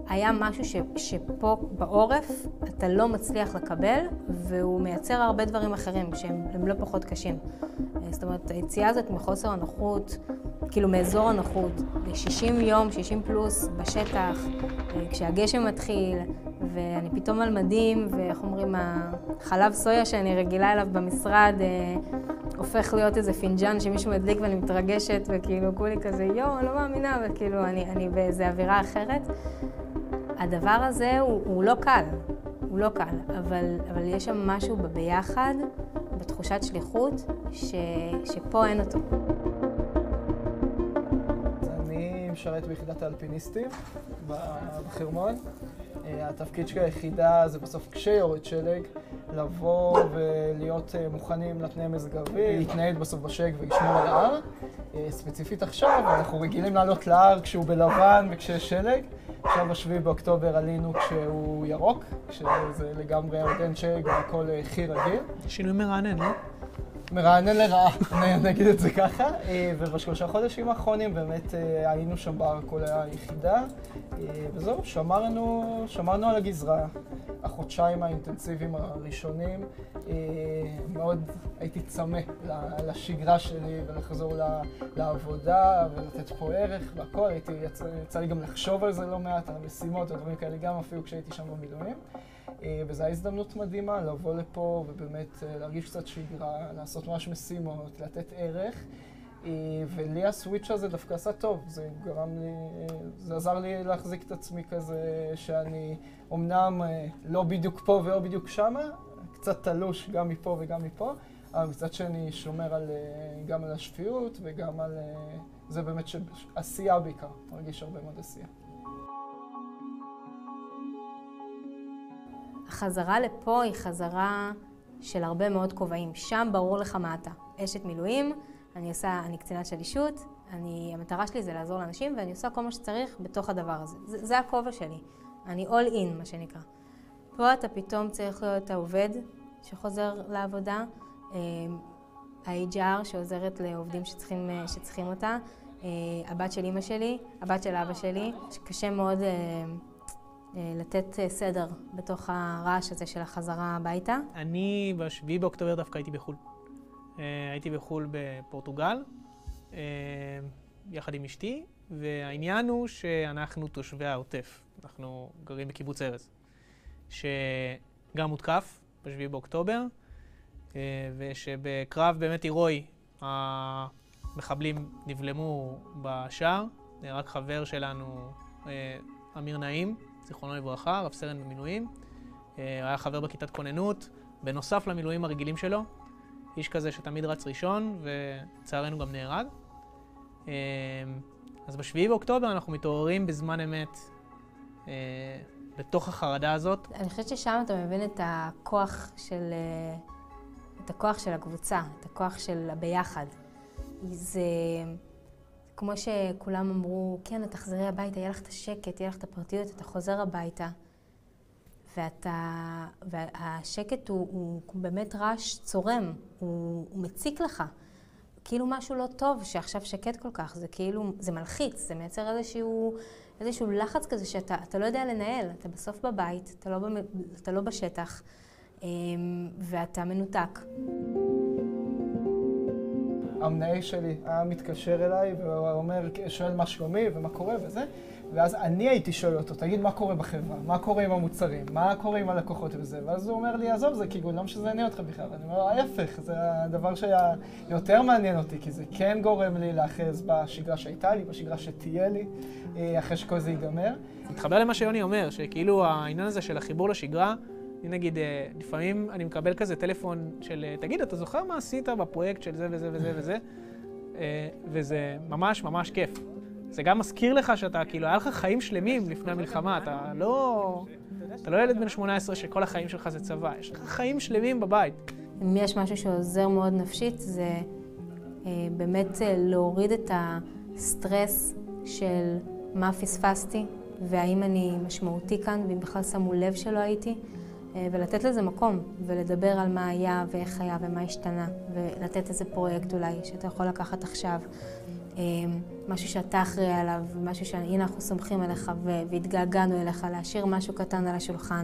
היה משהו שפה בעורף אתה לא מצליח לקבל, והוא מייצר הרבה דברים אחרים שהם לא פחות קשים. זאת אומרת, היציאה הזאת מחוסר הנוחות, כאילו מאזור הנוחות, ל-60 יום, 60 פלוס בשטח, כשהגשם מתחיל, ואני פתאום על מדים, ואיך אומרים, החלב סויה שאני רגילה אליו במשרד, הופך להיות איזה פינג'אן שמישהו מדליק ואני מתרגשת, וכאילו כולי כזה, אני לא מאמינה, וכאילו אני באיזו אווירה אחרת. הדבר הזה הוא לא קל, הוא לא קל, אבל יש שם משהו בביחד, בתחושת שליחות, שפה אין אותו. אני משרת ביחידת האלפיניסטים בחרמון. התפקיד של היחידה זה בסוף כשיורד שלג, לבוא ולהיות מוכנים לתנאי מזג אוויר, להתנהל בסוף בשלג ולשמור על ההר. ספציפית עכשיו, אנחנו רגילים לעלות להר כשהוא בלבן וכשיש שלג. עכשיו ב7 באוקטובר עלינו כשהוא ירוק, כשזה לגמרי עוד אין שלג והכל הכי רגיל. שינוי מרענן, לא? מרענן לרעה, נגיד את זה ככה. ובשלושה חודשים האחרונים באמת היינו שם כל היחידה. וזהו, שמרנו על הגזרה. החודשיים האינטנסיביים הראשונים, מאוד הייתי צמא לשגרה שלי ולחזור לעבודה ולתת פה ערך והכל. יצא לי גם לחשוב על זה לא מעט, על המשימות ודברים כאלה, גם אפילו כשהייתי שם במילואים. וזו הזדמנות מדהימה לבוא לפה ובאמת להרגיש קצת שגרה, לעשות ממש משימות, לתת ערך. ולי הסוויץ' הזה דווקא עשה טוב, זה עזר לי להחזיק את עצמי כזה שאני אומנם לא בדיוק פה ולא בדיוק שמה, קצת תלוש גם מפה וגם מפה, אבל מצד שאני שומר גם על השפיות וגם על זה באמת עשייה בעיקר, מרגיש הרבה מאוד עשייה. החזרה לפה היא חזרה של הרבה מאוד כובעים. שם ברור לך מה אתה. אשת מילואים, אני קצינת שלישות, המטרה שלי זה לעזור לאנשים ואני עושה כל מה שצריך בתוך הדבר הזה. זה הכובע שלי. אני all in, מה שנקרא. פה אתה פתאום צריך להיות העובד שחוזר לעבודה, ה-HR שעוזרת לעובדים שצריכים אותה, הבת של אמא שלי, הבת של אבא שלי, שקשה מאוד לתת סדר בתוך הרעש הזה של החזרה הביתה. אני ב7 באוקטובר דווקא הייתי בחו"ל. הייתי בחו"ל בפורטוגל, יחד עם אשתי, והעניין הוא שאנחנו תושבי העוטף. אנחנו גרים בקיבוץ ארז, שגם מותקף ב7 באוקטובר, ושבקרב באמת הירואי המחבלים נבלמו בשער. רק חבר שלנו, אמיר נעים, זיכרונו לברכה, רב סרן במילואים, היה חבר בכיתת כוננות, בנוסף למילואים הרגילים שלו. איש כזה שתמיד רץ ראשון, ולצערנו גם נהרג. אז ב7 באוקטובר אנחנו מתעוררים בזמן אמת בתוך החרדה הזאת. אני חושבת ששם אתה מבין את הכוח של הקבוצה, את הכוח של הביחד. זה כמו שכולם אמרו, כן, את תחזרי הביתה, יהיה לך את השקט, יהיה לך את הפרטיות, אתה חוזר הביתה. והשקט הוא באמת רעש צורם, הוא מציק לך. כאילו משהו לא טוב שעכשיו שקט כל כך, זה כאילו, זה מלחיץ, זה מייצר איזשהו לחץ כזה שאתה לא יודע לנהל, אתה בסוף בבית, אתה לא בשטח, ואתה מנותק. המנהל שלי היה מתקשר אליי ואומר, שואל מה שלומי ומה קורה וזה, ואז אני הייתי שואל אותו, תגיד מה קורה בחברה, מה קורה עם המוצרים, מה קורה עם הלקוחות וזה, ואז הוא אומר לי, עזוב, זה כאילו לא שזה עניין אותך בכלל, ואני אומר, ההפך, זה הדבר שהיה יותר מעניין אותי, כי זה כן גורם לי לאחז בשגרה שהייתה לי, בשגרה שתהיה לי, אחרי שכל זה ייגמר. מתחבר למה שיוני אומר, שכאילו העניין הזה של החיבור לשגרה, נגיד, לפעמים אני מקבל כזה טלפון של, תגיד, אתה זוכר מה עשית בפרויקט של זה וזה וזה וזה? וזה ממש ממש כיף. זה גם מזכיר לך שאתה, כאילו, היה לך חיים שלמים לפני המלחמה, אתה לא ילד בן 18 שכל החיים שלך זה צבא, יש לך חיים שלמים בבית. אם יש משהו שעוזר מאוד נפשית, זה באמת להוריד את הסטרס של מה פספסתי, והאם אני משמעותי כאן, ואם בכלל שמו לב שלא הייתי, ולתת לזה מקום, ולדבר על מה היה ואיך היה ומה השתנה, ולתת איזה פרויקט אולי שאתה יכול לקחת עכשיו. משהו שאתה אחראי עליו, משהו שהנה אנחנו סומכים עליך והתגעגענו אליך, להשאיר משהו קטן על השולחן.